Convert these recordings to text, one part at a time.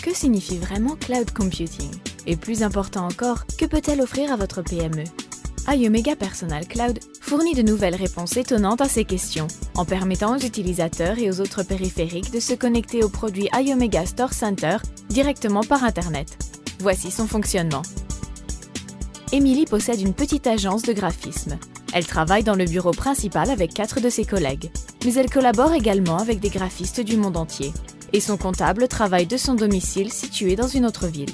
que signifie vraiment cloud computing? Et plus important encore, que peut-elle offrir à votre PME? iOmega Personal Cloud fournit de nouvelles réponses étonnantes à ces questions, en permettant aux utilisateurs et aux autres périphériques de se connecter aux produits iOmega Store Center directement par Internet. Voici son fonctionnement. Émilie possède une petite agence de graphisme. Elle travaille dans le bureau principal avec 4 de ses collègues, mais elle collabore également avec des graphistes du monde entier. Et son comptable travaille de son domicile situé dans une autre ville.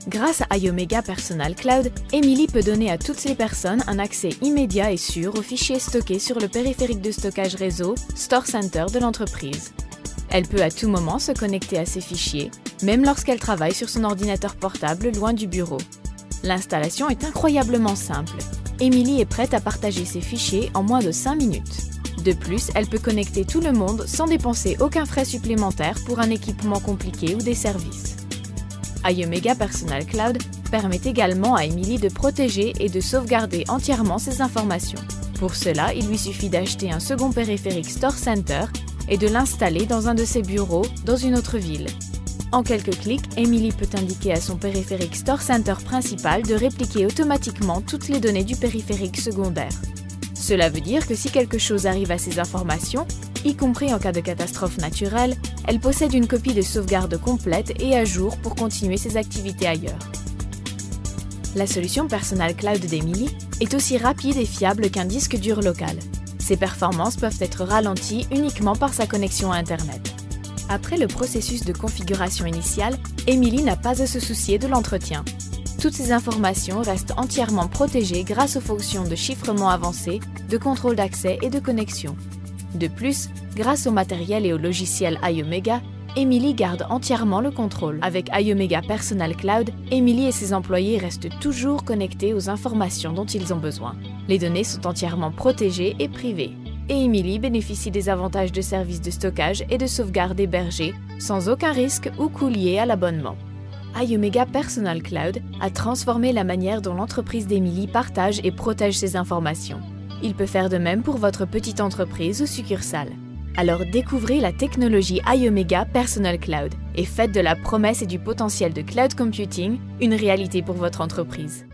Grâce à iOmega Personal Cloud, Émilie peut donner à toutes ces personnes un accès immédiat et sûr aux fichiers stockés sur le périphérique de stockage réseau Store Center de l'entreprise. Elle peut à tout moment se connecter à ces fichiers, même lorsqu'elle travaille sur son ordinateur portable loin du bureau. L'installation est incroyablement simple. Émilie est prête à partager ses fichiers en moins de 5 minutes. De plus, elle peut connecter tout le monde sans dépenser aucun frais supplémentaire pour un équipement compliqué ou des services. iOmega Personal Cloud permet également à Émilie de protéger et de sauvegarder entièrement ses informations. Pour cela, il lui suffit d'acheter un second périphérique Store Center et de l'installer dans un de ses bureaux dans une autre ville. En quelques clics, Émilie peut indiquer à son périphérique Store Center principal de répliquer automatiquement toutes les données du périphérique secondaire. Cela veut dire que si quelque chose arrive à ces informations, y compris en cas de catastrophe naturelle, elle possède une copie de sauvegarde complète et à jour pour continuer ses activités ailleurs. La solution Personal Cloud d'Émilie est aussi rapide et fiable qu'un disque dur local. Ses performances peuvent être ralenties uniquement par sa connexion à Internet. Après le processus de configuration initiale, Émilie n'a pas à se soucier de l'entretien. Toutes ces informations restent entièrement protégées grâce aux fonctions de chiffrement avancé, de contrôle d'accès et de connexion. De plus, grâce au matériel et au logiciel iOmega, Émilie garde entièrement le contrôle. Avec iOmega Personal Cloud, Émilie et ses employés restent toujours connectés aux informations dont ils ont besoin. Les données sont entièrement protégées et privées. Et Émilie bénéficie des avantages de services de stockage et de sauvegarde hébergés, sans aucun risque ou coût lié à l'abonnement. iOmega Personal Cloud a transformé la manière dont l'entreprise d'Émilie partage et protège ses informations. Il peut faire de même pour votre petite entreprise ou succursale. Alors découvrez la technologie iOmega Personal Cloud et faites de la promesse et du potentiel de cloud computing une réalité pour votre entreprise.